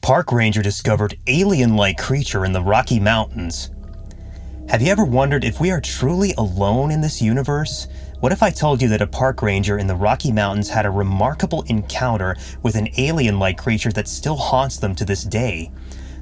Park ranger discovered alien-like creature in the Rocky Mountains. Have you ever wondered if we are truly alone in this universe? What if I told you that a park ranger in the Rocky Mountains had a remarkable encounter with an alien-like creature that still haunts them to this day?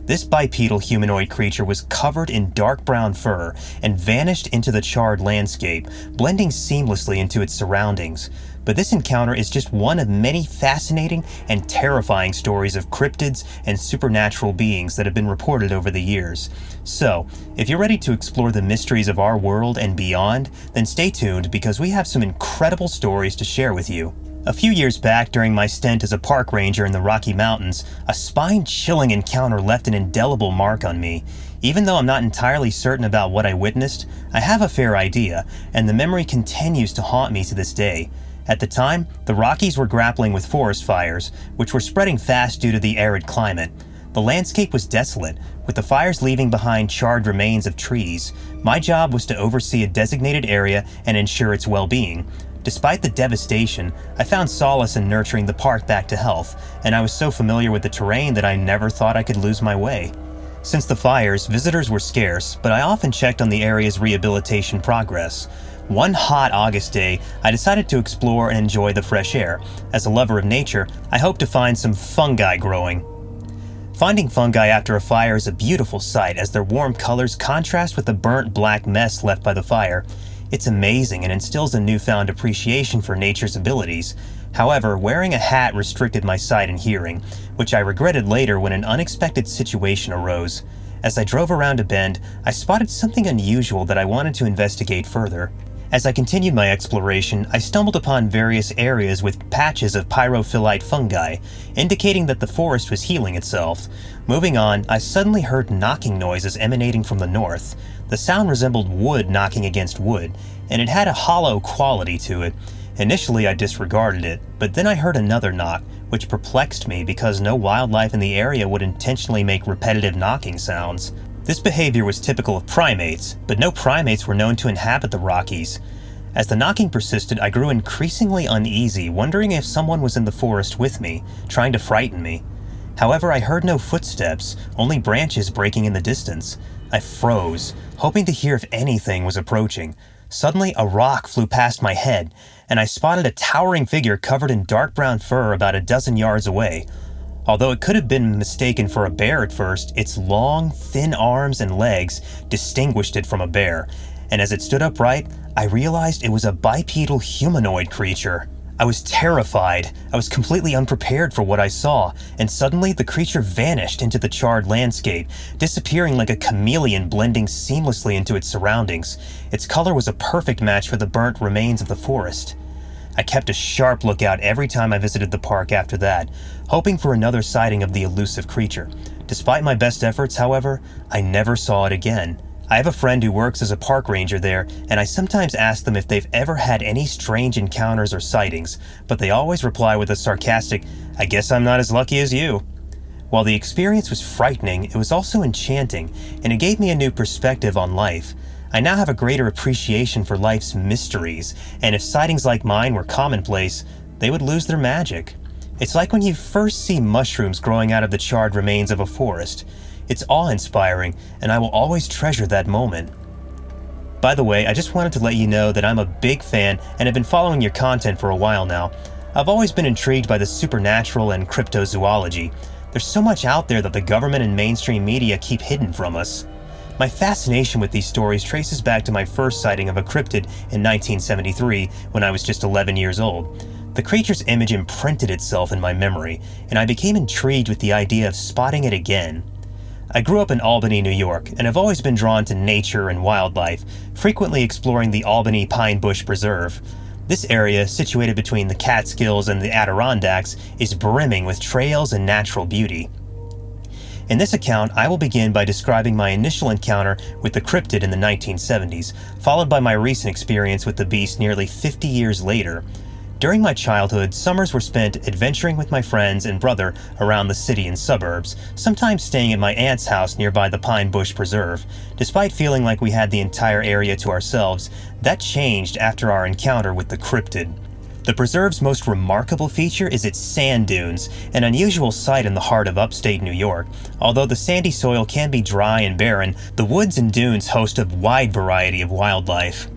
This bipedal humanoid creature was covered in dark brown fur and vanished into the charred landscape, blending seamlessly into its surroundings. But this encounter is just one of many fascinating and terrifying stories of cryptids and supernatural beings that have been reported over the years. So, if you're ready to explore the mysteries of our world and beyond, then stay tuned because we have some incredible stories to share with you. A few years back, during my stint as a park ranger in the Rocky Mountains, a spine-chilling encounter left an indelible mark on me. Even though I'm not entirely certain about what I witnessed, I have a fair idea, and the memory continues to haunt me to this day. At the time, the Rockies were grappling with forest fires, which were spreading fast due to the arid climate. The landscape was desolate, with the fires leaving behind charred remains of trees. My job was to oversee a designated area and ensure its well-being. Despite the devastation, I found solace in nurturing the park back to health, and I was so familiar with the terrain that I never thought I could lose my way. Since the fires, visitors were scarce, but I often checked on the area's rehabilitation progress. One hot August day, I decided to explore and enjoy the fresh air. As a lover of nature, I hoped to find some fungi growing. Finding fungi after a fire is a beautiful sight as their warm colors contrast with the burnt black mess left by the fire. It's amazing and instills a newfound appreciation for nature's abilities. However, wearing a hat restricted my sight and hearing, which I regretted later when an unexpected situation arose. As I drove around a bend, I spotted something unusual that I wanted to investigate further. As I continued my exploration, I stumbled upon various areas with patches of pyrophyllite fungi, indicating that the forest was healing itself. Moving on, I suddenly heard knocking noises emanating from the north. The sound resembled wood knocking against wood, and it had a hollow quality to it. Initially, I disregarded it, but then I heard another knock, which perplexed me because no wildlife in the area would intentionally make repetitive knocking sounds. This behavior was typical of primates, but no primates were known to inhabit the Rockies. As the knocking persisted, I grew increasingly uneasy, wondering if someone was in the forest with me, trying to frighten me. However, I heard no footsteps, only branches breaking in the distance. I froze, hoping to hear if anything was approaching. Suddenly, a rock flew past my head, and I spotted a towering figure covered in dark brown fur about a dozen yards away. Although it could have been mistaken for a bear at first, its long, thin arms and legs distinguished it from a bear, and as it stood upright, I realized it was a bipedal humanoid creature. I was terrified. I was completely unprepared for what I saw, and suddenly the creature vanished into the charred landscape, disappearing like a chameleon blending seamlessly into its surroundings. Its color was a perfect match for the burnt remains of the forest. I kept a sharp lookout every time I visited the park after that, hoping for another sighting of the elusive creature. Despite my best efforts, however, I never saw it again. I have a friend who works as a park ranger there, and I sometimes ask them if they've ever had any strange encounters or sightings, but they always reply with a sarcastic, "I guess I'm not as lucky as you." While the experience was frightening, it was also enchanting, and it gave me a new perspective on life. I now have a greater appreciation for life's mysteries, and if sightings like mine were commonplace, they would lose their magic. It's like when you first see mushrooms growing out of the charred remains of a forest. It's awe-inspiring, and I will always treasure that moment. By the way, I just wanted to let you know that I'm a big fan and have been following your content for a while now. I've always been intrigued by the supernatural and cryptozoology. There's so much out there that the government and mainstream media keep hidden from us. My fascination with these stories traces back to my first sighting of a cryptid in 1973 when I was just 11 years old. The creature's image imprinted itself in my memory, and I became intrigued with the idea of spotting it again. I grew up in Albany, New York, and have always been drawn to nature and wildlife, frequently exploring the Albany Pine Bush Preserve. This area, situated between the Catskills and the Adirondacks, is brimming with trails and natural beauty. In this account, I will begin by describing my initial encounter with the cryptid in the 1970s, followed by my recent experience with the beast nearly 50 years later. During my childhood, summers were spent adventuring with my friends and brother around the city and suburbs, sometimes staying at my aunt's house nearby the Pine Bush Preserve. Despite feeling like we had the entire area to ourselves, that changed after our encounter with the cryptid. The preserve's most remarkable feature is its sand dunes, an unusual sight in the heart of upstate New York. Although the sandy soil can be dry and barren, the woods and dunes host a wide variety of wildlife.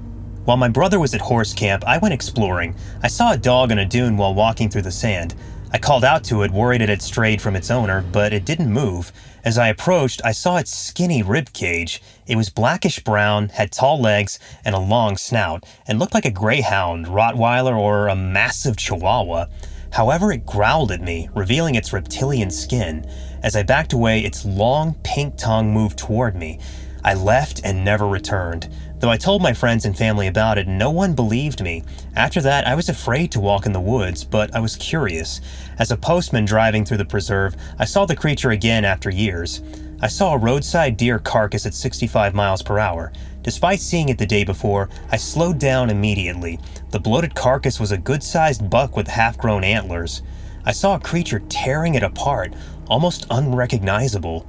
While my brother was at horse camp, I went exploring. I saw a dog on a dune while walking through the sand. I called out to it, worried it had strayed from its owner, but it didn't move. As I approached, I saw its skinny rib cage. It was blackish brown, had tall legs, and a long snout, and looked like a greyhound, Rottweiler, or a massive Chihuahua. However, it growled at me, revealing its reptilian skin. As I backed away, its long, pink tongue moved toward me. I left and never returned. Though I told my friends and family about it, no one believed me. After that, I was afraid to walk in the woods, but I was curious. As a postman driving through the preserve, I saw the creature again after years. I saw a roadside deer carcass at 65 miles per hour. Despite seeing it the day before, I slowed down immediately. The bloated carcass was a good-sized buck with half-grown antlers. I saw a creature tearing it apart, almost unrecognizable.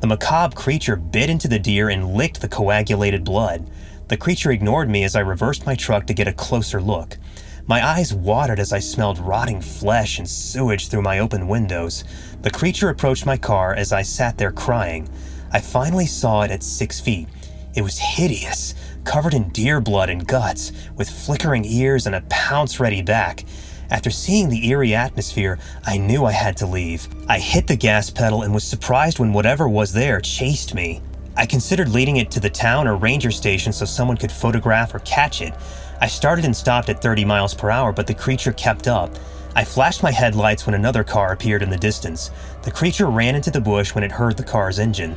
The macabre creature bit into the deer and licked the coagulated blood. The creature ignored me as I reversed my truck to get a closer look. My eyes watered as I smelled rotting flesh and sewage through my open windows. The creature approached my car as I sat there crying. I finally saw it at 6 feet. It was hideous, covered in deer blood and guts, with flickering ears and a pounce-ready back. After seeing the eerie atmosphere, I knew I had to leave. I hit the gas pedal and was surprised when whatever was there chased me. I considered leading it to the town or ranger station so someone could photograph or catch it. I started and stopped at 30 miles per hour, but the creature kept up. I flashed my headlights when another car appeared in the distance. The creature ran into the bush when it heard the car's engine.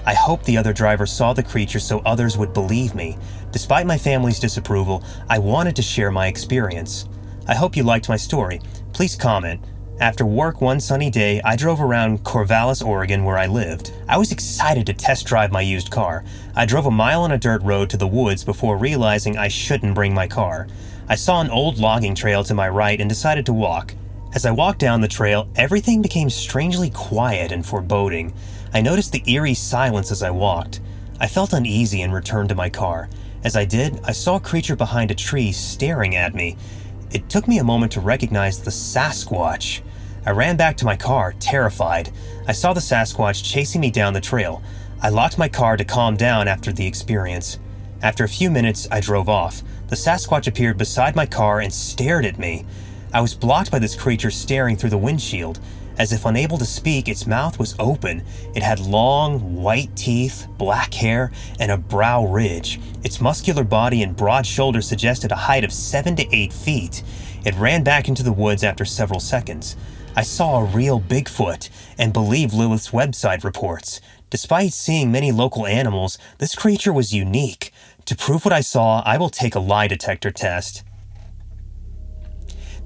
I hoped the other driver saw the creature so others would believe me. Despite my family's disapproval, I wanted to share my experience. I hope you liked my story. Please comment. After work one sunny day, I drove around Corvallis, Oregon, where I lived. I was excited to test drive my used car. I drove a mile on a dirt road to the woods before realizing I shouldn't bring my car. I saw an old logging trail to my right and decided to walk. As I walked down the trail, everything became strangely quiet and foreboding. I noticed the eerie silence as I walked. I felt uneasy and returned to my car. As I did, I saw a creature behind a tree staring at me. It took me a moment to recognize the Sasquatch. I ran back to my car, terrified. I saw the Sasquatch chasing me down the trail. I locked my car to calm down after the experience. After a few minutes, I drove off. The Sasquatch appeared beside my car and stared at me. I was blocked by this creature staring through the windshield. As if unable to speak, its mouth was open. It had long, white teeth, black hair, and a brow ridge. Its muscular body and broad shoulders suggested a height of 7 to 8 feet. It ran back into the woods after several seconds. I saw a real Bigfoot, and believe Lilith's website reports. Despite seeing many local animals, this creature was unique. To prove what I saw, I will take a lie detector test.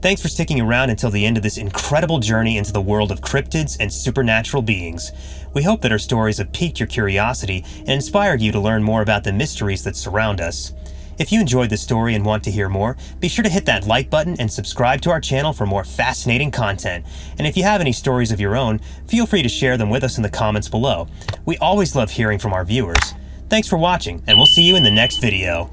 Thanks for sticking around until the end of this incredible journey into the world of cryptids and supernatural beings. We hope that our stories have piqued your curiosity and inspired you to learn more about the mysteries that surround us. If you enjoyed this story and want to hear more, be sure to hit that like button and subscribe to our channel for more fascinating content. And if you have any stories of your own, feel free to share them with us in the comments below. We always love hearing from our viewers. Thanks for watching, and we'll see you in the next video.